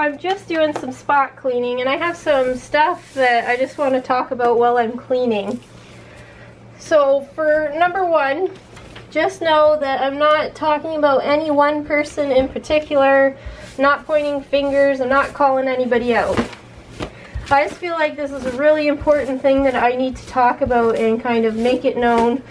I'm just doing some spot cleaning, and I have some stuff that I just want to talk about while I'm cleaning. So for number one, just know that I'm not talking about any one person in particular, not pointing fingers, I'm not calling anybody out. I just feel like this is a really important thing that I need to talk about and kind of make it known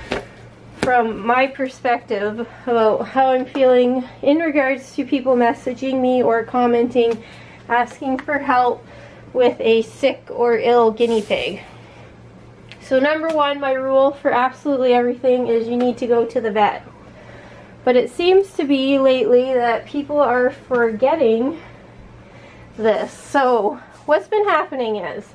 from my perspective about how I'm feeling in regards to people messaging me or commenting, asking for help with a sick or ill guinea pig. So number one, my rule for absolutely everything is you need to go to the vet. But it seems to be lately that people are forgetting this. So what's been happening is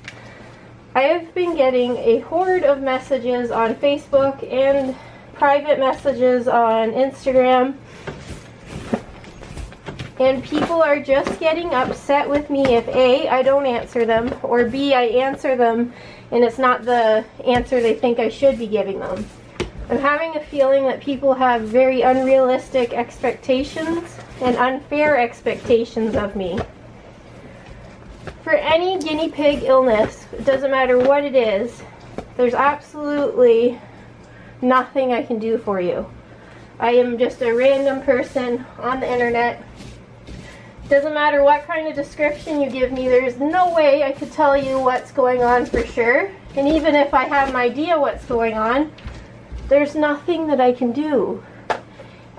I have been getting a horde of messages on Facebook and private messages on Instagram, and people are just getting upset with me if A, I don't answer them, or B, I answer them and it's not the answer they think I should be giving them. I'm having a feeling that people have very unrealistic expectations and unfair expectations of me. For any guinea pig illness, it doesn't matter what it is, there's absolutely nothing I can do for you. I am just a random person on the internet. Doesn't matter what kind of description you give me, there's no way I could tell you what's going on for sure. And even if I have an idea what's going on, there's nothing that I can do.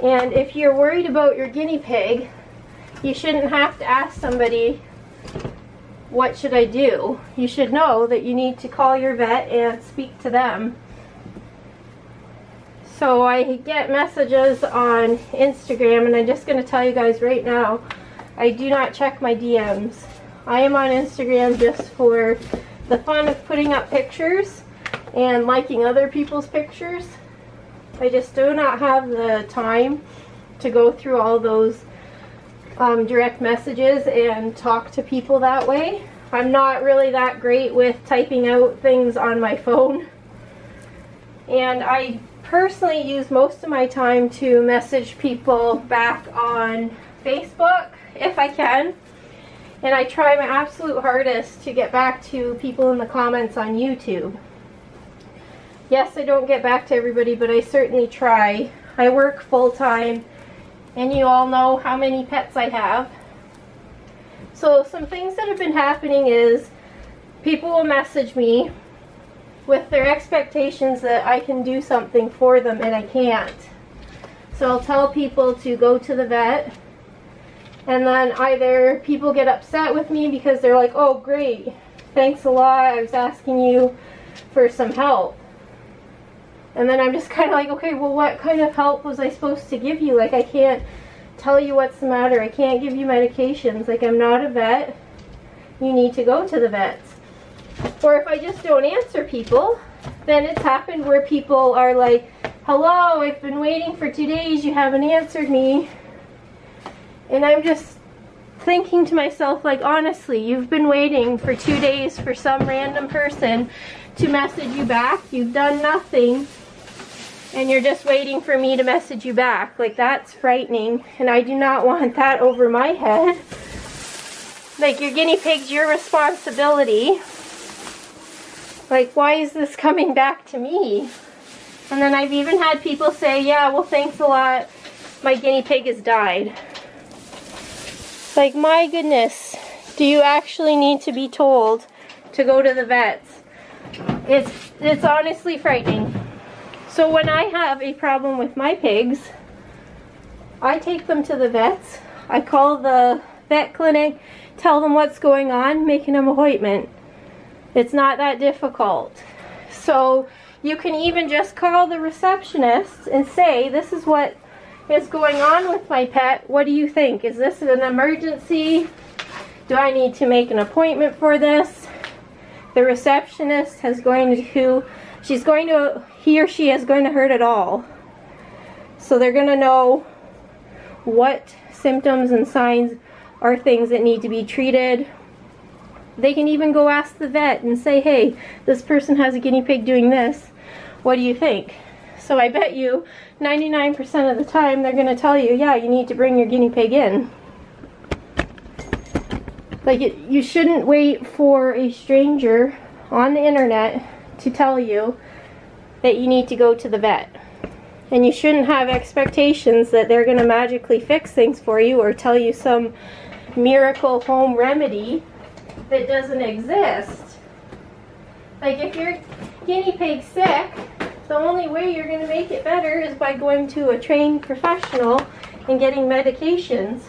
And if you're worried about your guinea pig, you shouldn't have to ask somebody, what should I do? You should know that you need to call your vet and speak to them. So I get messages on Instagram, and I'm just going to tell you guys right now, I do not check my DMs. I am on Instagram just for the fun of putting up pictures and liking other people's pictures. I just do not have the time to go through all those direct messages and talk to people that way. I'm not really that great with typing out things on my phone. And I personally use most of my time to message people back on Facebook if I can, and I try my absolute hardest to get back to people in the comments on YouTube. Yes, I don't get back to everybody, but I certainly try. I work full-time, and you all know how many pets I have. So some things that have been happening is people will message me with their expectations that I can do something for them, and I can't. So I'll tell people to go to the vet, and then either people get upset with me because they're like, oh great, thanks a lot, I was asking you for some help. And then I'm just kind of like, okay, well what kind of help was I supposed to give you? Like, I can't tell you what's the matter, I can't give you medications, like I'm not a vet, you need to go to the vets. Or if I just don't answer people, then it's happened where people are like, hello, I've been waiting for 2 days, you haven't answered me. And I'm just thinking to myself, like, honestly, you've been waiting for 2 days for some random person to message you back. You've done nothing, and you're just waiting for me to message you back. Like, that's frightening, and I do not want that over my head. Like, your guinea pig's your responsibility. Like, why is this coming back to me? And then I've even had people say, yeah, well, thanks a lot, my guinea pig has died. Like, my goodness, do you actually need to be told to go to the vets? It's honestly frightening. So when I have a problem with my pigs, I take them to the vets. I call the vet clinic, tell them what's going on, make an appointment. It's not that difficult. So you can even just call the receptionist and say, this is what is going on with my pet. What do you think? Is this an emergency? Do I need to make an appointment for this? The receptionist is going to, he or she is going to hurt it all. So they're going to know what symptoms and signs are things that need to be treated. They can even go ask the vet and say, hey, this person has a guinea pig doing this. What do you think? So I bet you 99% of the time they're going to tell you, yeah, you need to bring your guinea pig in. Like, you shouldn't wait for a stranger on the internet to tell you that you need to go to the vet. And you shouldn't have expectations that they're going to magically fix things for you or tell you some miracle home remedy that doesn't exist. Like, if your guinea pig's sick, the only way you're going to make it better is by going to a trained professional and getting medications.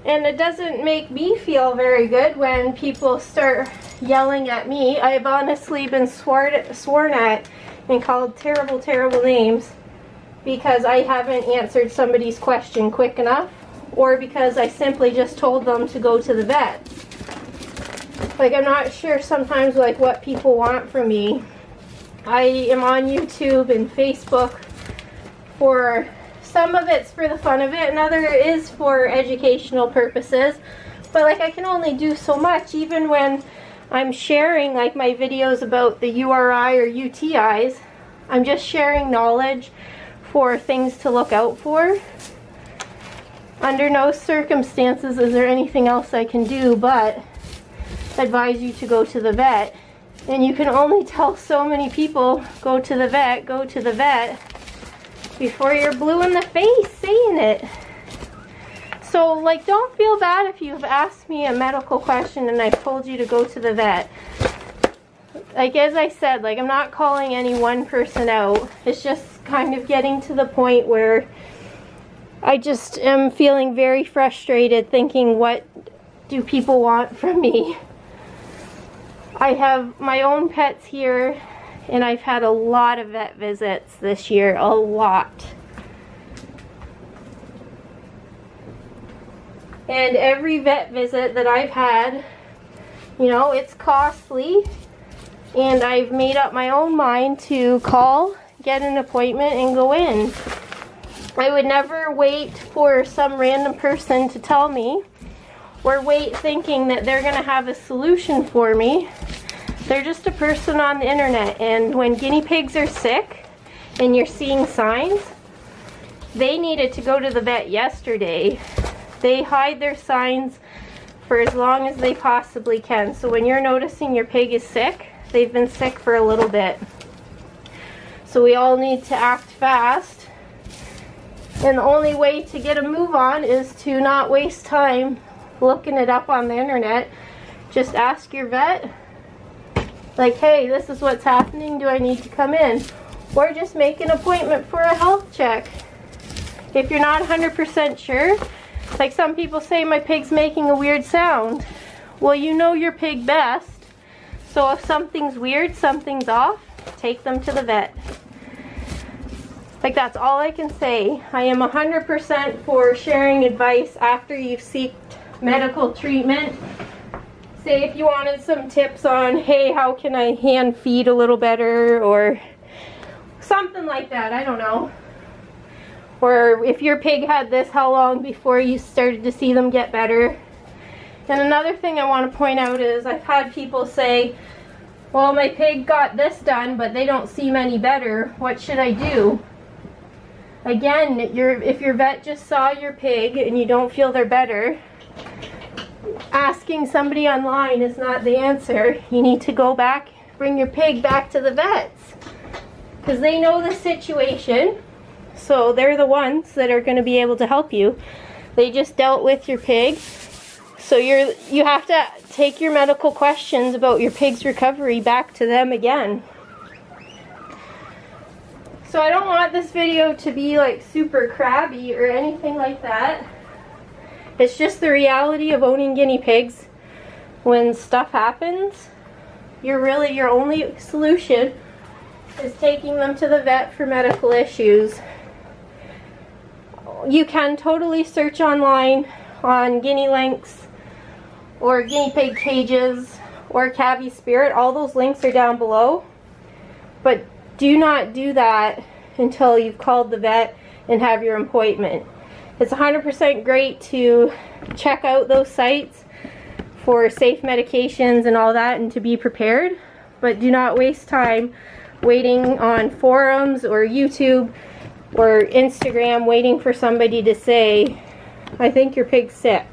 And it doesn't make me feel very good when people start yelling at me. I've honestly been sworn at and called terrible, terrible names because I haven't answered somebody's question quick enough, or because I simply just told them to go to the vet. Like, I'm not sure sometimes like what people want from me. I am on YouTube and Facebook for, some of it's for the fun of it, and other is for educational purposes. But like, I can only do so much, even when I'm sharing like my videos about the URI or UTIs. I'm just sharing knowledge for things to look out for. Under no circumstances is there anything else I can do but advise you to go to the vet. And you can only tell so many people, go to the vet, before you're blue in the face saying it. So like, don't feel bad if you've asked me a medical question and I've told you to go to the vet. Like, as I said, like, I'm not calling any one person out. It's just kind of getting to the point where I just am feeling very frustrated thinking, what do people want from me? I have my own pets here, and I've had a lot of vet visits this year, a lot. And every vet visit that I've had, you know, it's costly, and I've made up my own mind to call, get an appointment, and go in. I would never wait for some random person to tell me, or wait thinking that they're going to have a solution for me. They're just a person on the internet, and when guinea pigs are sick and you're seeing signs, they needed to go to the vet yesterday. They hide their signs for as long as they possibly can. So when you're noticing your pig is sick, they've been sick for a little bit. So we all need to act fast. And the only way to get a move on is to not waste time looking it up on the internet. Just ask your vet, like, hey, this is what's happening, do I need to come in? Or just make an appointment for a health check. If you're not 100% sure, like some people say, my pig's making a weird sound. Well, you know your pig best. So if something's weird, something's off, take them to the vet. Like, that's all I can say. I am 100% for sharing advice after you've sought medical treatment. Say if you wanted some tips on, hey, how can I hand feed a little better, or something like that, I don't know. Or if your pig had this, how long before you started to see them get better. And another thing I want to point out is I've had people say, well, my pig got this done, but they don't seem any better. What should I do? Again, if your vet just saw your pig and you don't feel they're better, asking somebody online is not the answer. You need to go back, bring your pig back to the vets, because they know the situation. So they're the ones that are going to be able to help you. They just dealt with your pig. So you have to take your medical questions about your pig's recovery back to them again. So I don't want this video to be like super crabby or anything like that. It's just the reality of owning guinea pigs. When stuff happens, your only solution is taking them to the vet for medical issues. You can totally search online on guinea links or guinea pig cages or Cavi Spirit. All those links are down below. But do not do that until you've called the vet and have your appointment. It's 100% great to check out those sites for safe medications and all that, and to be prepared, but do not waste time waiting on forums or YouTube or Instagram waiting for somebody to say, I think your pig's sick.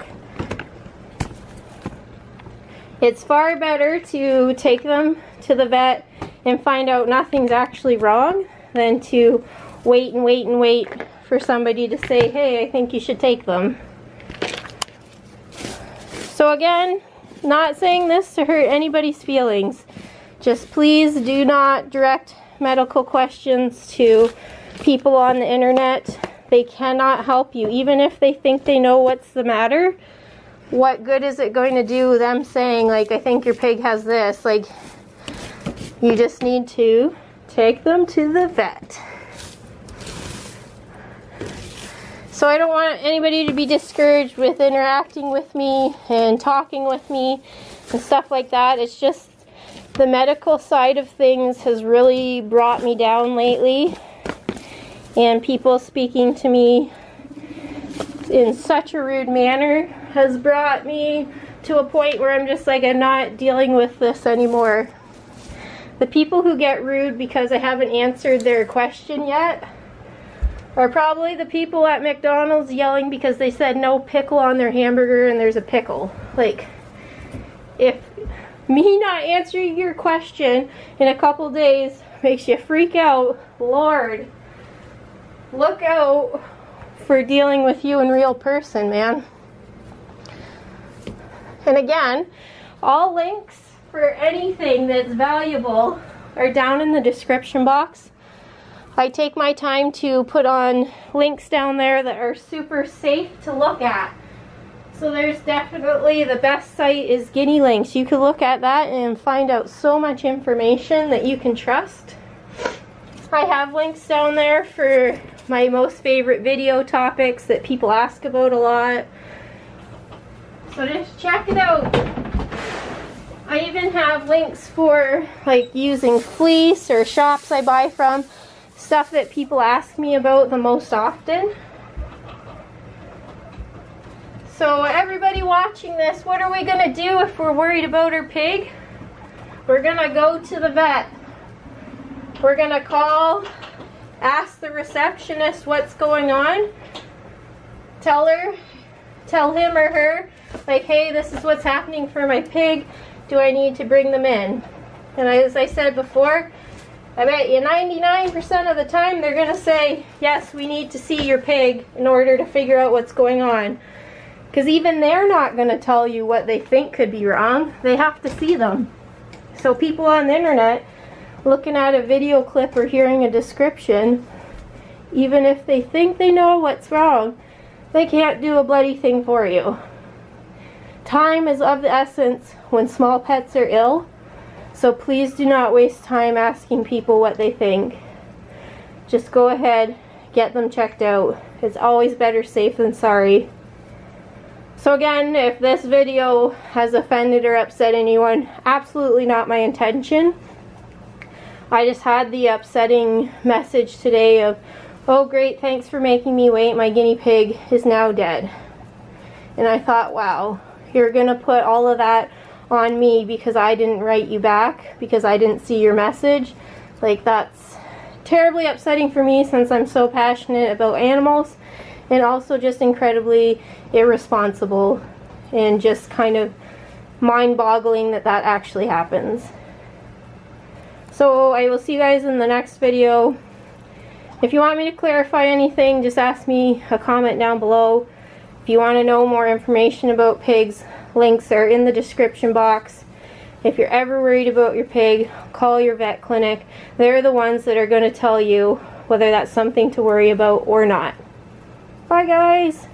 It's far better to take them to the vet and find out nothing's actually wrong than to wait and wait and wait for somebody to say, hey, I think you should take them. So again, not saying this to hurt anybody's feelings. Just please do not direct medical questions to people on the internet. They cannot help you. Even if they think they know what's the matter, what good is it going to do them saying, like, I think your pig has this? Like, you just need to take them to the vet. So I don't want anybody to be discouraged with interacting with me and talking with me and stuff like that. It's just the medical side of things has really brought me down lately. And people speaking to me in such a rude manner has brought me to a point where I'm just like, I'm not dealing with this anymore. The people who get rude because I haven't answered their question yet are probably the people at McDonald's yelling because they said no pickle on their hamburger and there's a pickle. Like, if me not answering your question in a couple days makes you freak out, Lord, look out for dealing with you in real person, man. And again, all links for anything that's valuable are down in the description box. I take my time to put on links down there that are super safe to look at. So there's definitely, the best site is Guinea Links. You can look at that and find out so much information that you can trust. I have links down there for my most favorite video topics that people ask about a lot. So just check it out. I even have links for like using fleece or shops I buy from. Stuff that people ask me about the most often. So everybody watching this, what are we gonna do if we're worried about our pig? We're gonna go to the vet. We're gonna call, ask the receptionist what's going on. Tell him or her, like, hey, this is what's happening for my pig. Do I need to bring them in? And as I said before, I bet you 99% of the time they're going to say, yes, we need to see your pig in order to figure out what's going on. Because even they're not going to tell you what they think could be wrong. They have to see them. So people on the internet looking at a video clip or hearing a description, even if they think they know what's wrong, they can't do a bloody thing for you. Time is of the essence when small pets are ill. So please do not waste time asking people what they think. Just go ahead, get them checked out. It's always better safe than sorry. So again, if this video has offended or upset anyone, absolutely not my intention. I just had the upsetting message today of, oh great, thanks for making me wait, my guinea pig is now dead. And I thought, wow, you're gonna put all of that on me because I didn't write you back, because I didn't see your message. Like, that's terribly upsetting for me since I'm so passionate about animals, and also just incredibly irresponsible and just kind of mind-boggling that that actually happens. So I will see you guys in the next video. If you want me to clarify anything, just ask me a comment down below. If you want to know more information about pigs, links are in the description box. If you're ever worried about your pig, call your vet clinic. They're the ones that are going to tell you whether that's something to worry about or not. Bye guys!